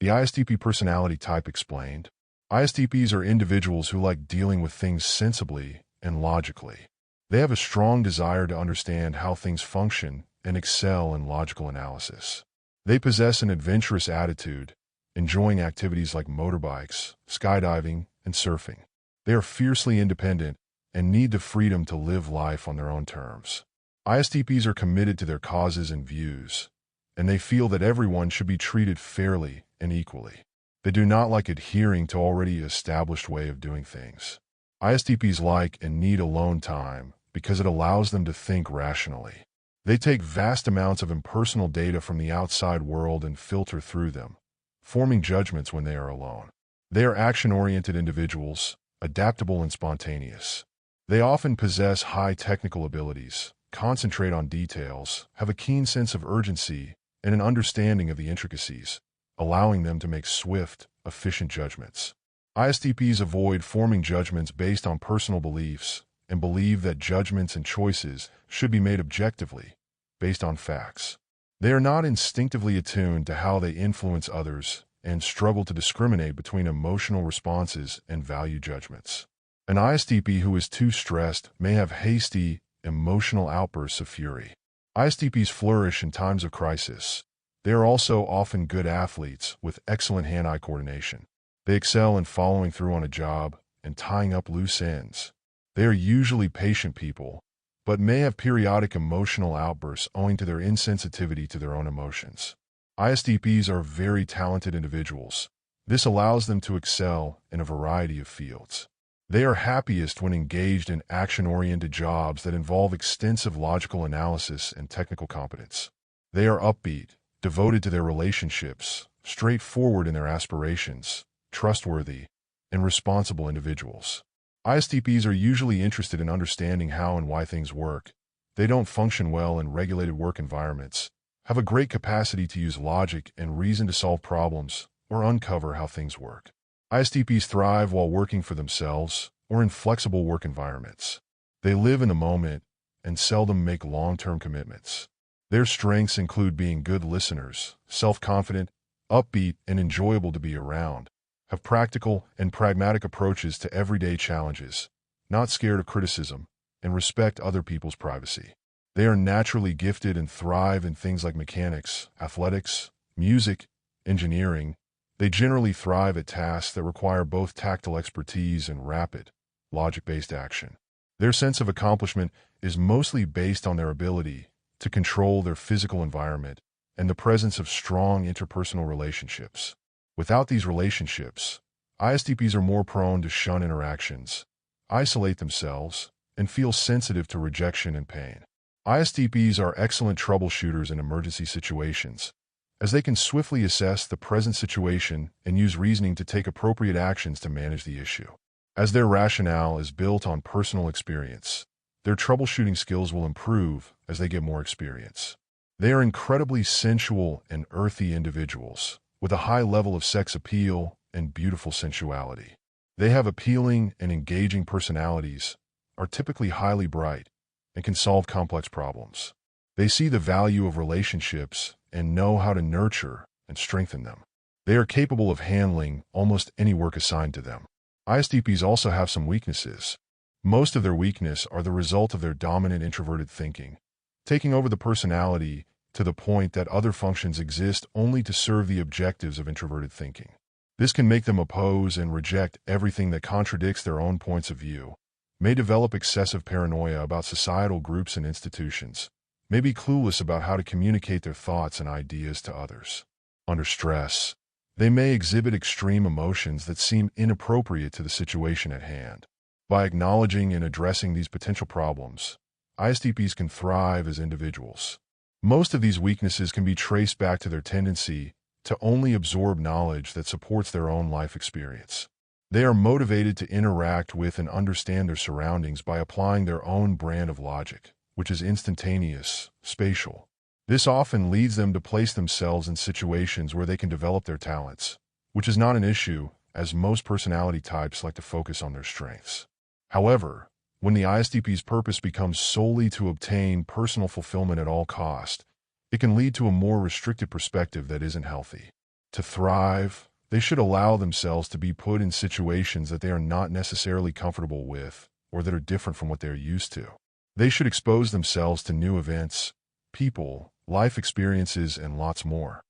The ISTP personality type explained. ISTPs are individuals who like dealing with things sensibly and logically. They have a strong desire to understand how things function and excel in logical analysis. They possess an adventurous attitude, enjoying activities like motorbikes, skydiving, and surfing. They are fiercely independent and need the freedom to live life on their own terms. ISTPs are committed to their causes and views, and they feel that everyone should be treated fairly and equally. They do not like adhering to already established way of doing things. ISTPs like and need alone time because it allows them to think rationally. They take vast amounts of impersonal data from the outside world and filter through them, forming judgments when they are alone. They are action-oriented individuals, adaptable and spontaneous. They often possess high technical abilities, concentrate on details, have a keen sense of urgency, and an understanding of the intricacies, allowing them to make swift, efficient judgments. ISTPs avoid forming judgments based on personal beliefs and believe that judgments and choices should be made objectively, based on facts. They are not instinctively attuned to how they influence others and struggle to discriminate between emotional responses and value judgments. An ISTP who is too stressed may have hasty, emotional outbursts of fury. ISTPs flourish in times of crisis. They are also often good athletes with excellent hand-eye coordination. They excel in following through on a job and tying up loose ends. They are usually patient people, but may have periodic emotional outbursts owing to their insensitivity to their own emotions. ISTPs are very talented individuals. This allows them to excel in a variety of fields. They are happiest when engaged in action-oriented jobs that involve extensive logical analysis and technical competence. They are upbeat, devoted to their relationships, straightforward in their aspirations, trustworthy, and responsible individuals. ISTPs are usually interested in understanding how and why things work. They don't function well in regulated work environments, have a great capacity to use logic and reason to solve problems or uncover how things work. ISTPs thrive while working for themselves or in flexible work environments. They live in the moment and seldom make long-term commitments. Their strengths include being good listeners, self-confident, upbeat, and enjoyable to be around, have practical and pragmatic approaches to everyday challenges, not scared of criticism, and respect other people's privacy. They are naturally gifted and thrive in things like mechanics, athletics, music, engineering. They generally thrive at tasks that require both tactile expertise and rapid, logic-based action. Their sense of accomplishment is mostly based on their ability to control their physical environment and the presence of strong interpersonal relationships. Without these relationships, ISTPs are more prone to shun interactions, isolate themselves, and feel sensitive to rejection and pain. ISTPs are excellent troubleshooters in emergency situations, as they can swiftly assess the present situation and use reasoning to take appropriate actions to manage the issue. As their rationale is built on personal experience, their troubleshooting skills will improve as they get more experience. They are incredibly sensual and earthy individuals, with a high level of sex appeal and beautiful sensuality. They have appealing and engaging personalities, are typically highly bright, and can solve complex problems. They see the value of relationships and know how to nurture and strengthen them. They are capable of handling almost any work assigned to them. ISTPs also have some weaknesses. Most of their weaknesses are the result of their dominant introverted thinking, taking over the personality to the point that other functions exist only to serve the objectives of introverted thinking. This can make them oppose and reject everything that contradicts their own points of view, may develop excessive paranoia about societal groups and institutions, may be clueless about how to communicate their thoughts and ideas to others. Under stress, they may exhibit extreme emotions that seem inappropriate to the situation at hand. By acknowledging and addressing these potential problems, ISTPs can thrive as individuals. Most of these weaknesses can be traced back to their tendency to only absorb knowledge that supports their own life experience. They are motivated to interact with and understand their surroundings by applying their own brand of logic, which is instantaneous, spatial. This often leads them to place themselves in situations where they can develop their talents, which is not an issue, as most personality types like to focus on their strengths. However, when the ISTP's purpose becomes solely to obtain personal fulfillment at all cost, it can lead to a more restricted perspective that isn't healthy. To thrive, they should allow themselves to be put in situations that they are not necessarily comfortable with or that are different from what they are used to. They should expose themselves to new events, people, life experiences, and lots more.